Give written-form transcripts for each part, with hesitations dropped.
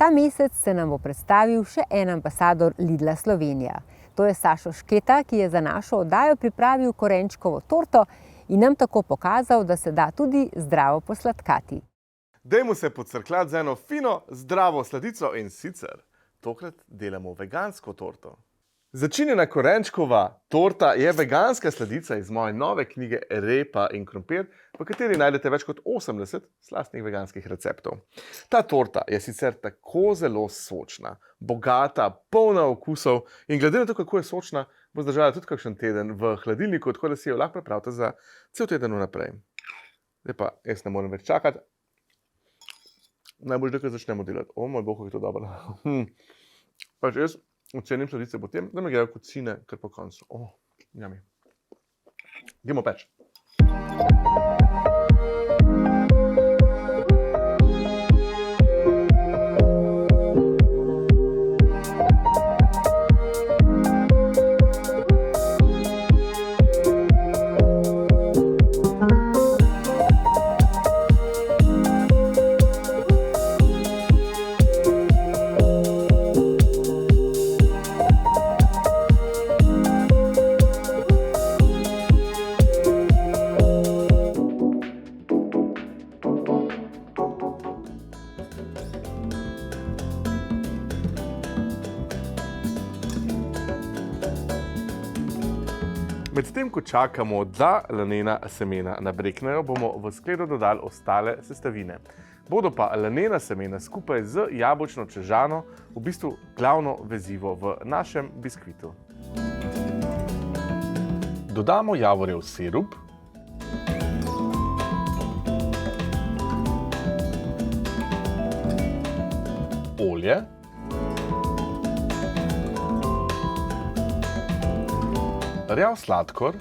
Ta mesec se nam bo predstavil še en ambasador Lidla Slovenija. To je Sašo Šketa, ki je za našo oddajo pripravil korenčkovo torto in nam tako pokazal, da se da tudi zdravo posladkati. Dajmo se podcrkljati z eno fino, zdravo sladico in sicer tokrat delamo vegansko torto. Začinjena korenčkova torta je veganska sladica iz moje nove knjige Repa in krompir, v kateri najdete več kot 80 slastnih veganskih receptov. Ta torta je sicer tako zelo sočna, bogata, polna okusov in glede na to, kako je sočna, bo zdržala tudi kakšen teden v hladilniku, tako da si jo lahko pripravite za cel teden vnaprej. Zdaj pa jaz ne morem več čakati. Najbolj, da začnemo delati. O moj bog, kako je to dobro. Pač jaz ocenim sladice potem, da me grejo kocine kar po koncu. Jami. Gremo peč. Medtem, ko čakamo, da lanena semena nabreknejo, bomo v skledo dodali ostale sestavine. Bodo pa lanena semena skupaj z jabolčno čežano v bistvu glavno vezivo v našem biskvitu. Dodamo javorjev sirup, olje, rjav sladkor,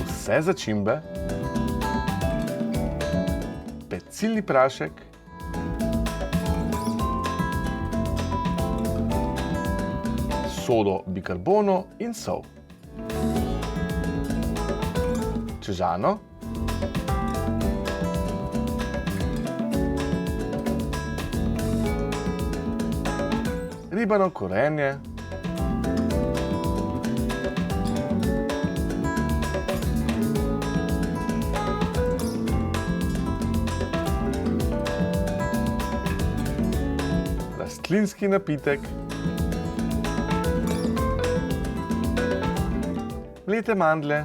vse začimbe, pecilni prašek, sodo bikarbono in sol, čežano, ribano korenje, rastlinski napitek, mlete mandlje,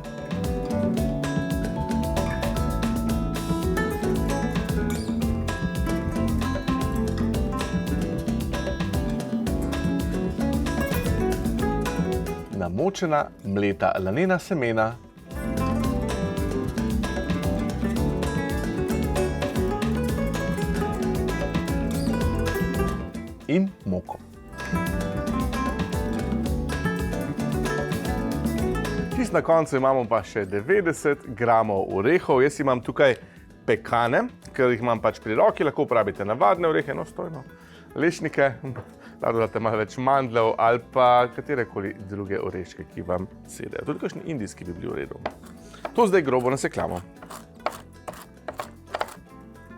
namočena mleta lanena semena in moko. Čisto na koncu imamo pa še 90 gramov orehov. Jaz imam tukaj pekane, ker jih imam pač pri roki, lahko uporabite navadne orehe, enostojno, lešnike, da dodate malo več mandljev ali pa katerekoli druge oreške, ki vam sedejo. Tudi kakšni indijski bi bili v redu. To zdaj grobo nasekljamo.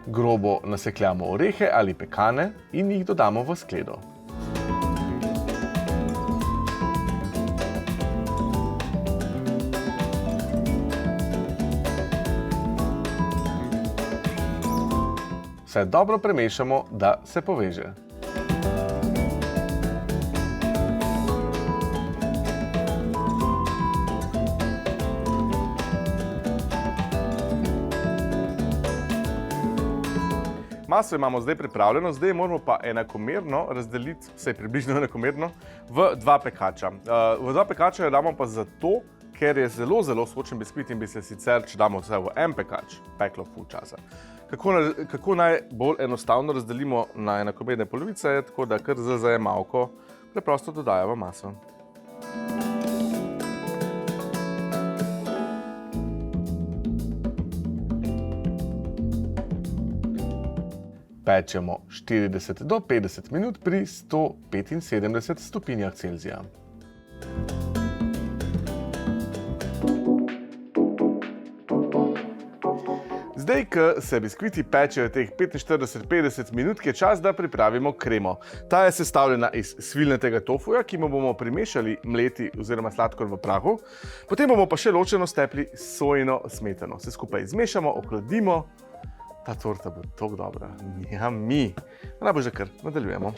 Grobo nasekljamo orehe ali pekane in jih dodamo v skledo. Vse dobro premešamo, da se poveže. Maso imamo zdaj pripravljeno, zdaj moramo pa enakomerno razdeliti, vsaj približno enakomerno, v dva pekača. V dva pekača jo damo pa zato, ker je zelo sočen biskvit in bi se sicer, če damo vse v en pekač, peklo ful časa. Kako najbolj enostavno razdelimo na enakomerne polovice, tako da kar z zajemalko preprosto dodajamo maso. Pečemo 40 do 50 minut pri 175 stopinjah Celzija. Zdaj, ko se biskviti pečejo teh 45-50 minut, je čas, da pripravimo kremo. Ta je sestavljena iz svilnatega tofuja, ki mu bomo primešali mleti oziroma sladkor v prahu. Potem bomo pa še ločeno stepli sojino smetano. Vse skupaj zmešamo, ohladimo. Ta torta bo tako dobra. Yummy. Najbolj že kar nadaljujemo.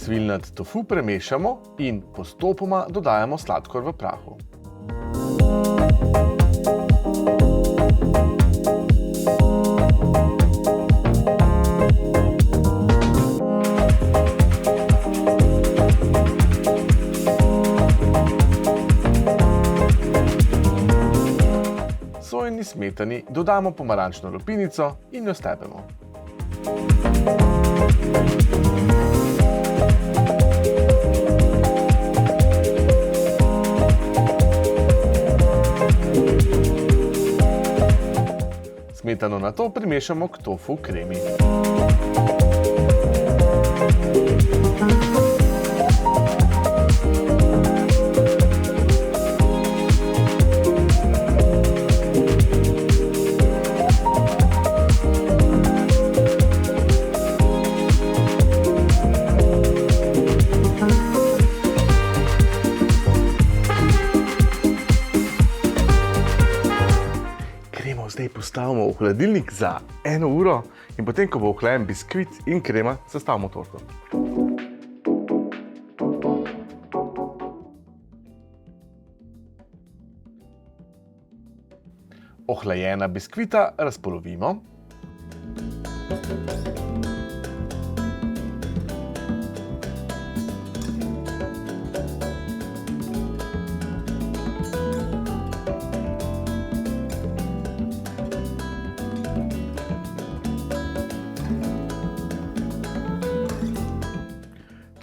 Svilnat tofu premešamo in postopoma dodajamo sladkor v prahu. Sojini smetani dodamo pomarančno lupinico in jo stepemo. Smetano nato primešamo k tofu kremi. Zdaj postavimo v hladilnik za 1 uro in potem, ko bo ohlajen biskvit in krema, sestavimo torto. Ohlajena biskvita razpolovimo.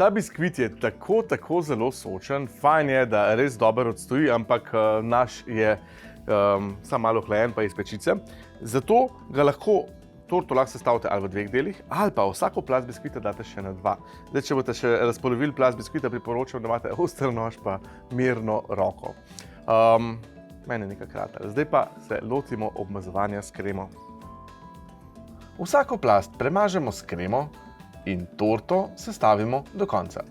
Ta biskvit je tako zelo sočen, fajn je, da res dobro odstoji, ampak naš je samo malo hlajen pa iz pečice. Zato ga torto lahko sestavite ali v 2 delih, ali pa vsako plast biskvita date še na 2. Zdaj, če boste še razpolovili plast biskvita, priporočam, da imate oster nož pa mirno roko. Meni je nekaj kratek. Zdaj pa se lotimo obmazovanja s kremo. Vsako plast premažemo s kremo in torto sestavimo do konca.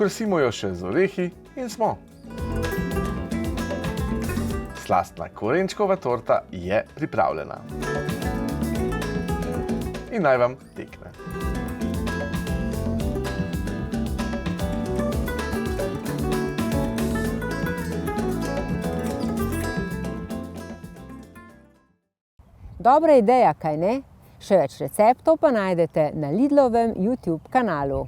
Okrasimo jo še z orehi in smo. Slastna korenčkova torta je pripravljena. In naj vam tekne. Dobra ideja, kaj ne? Še več receptov pa najdete na Lidlovem YouTube kanalu.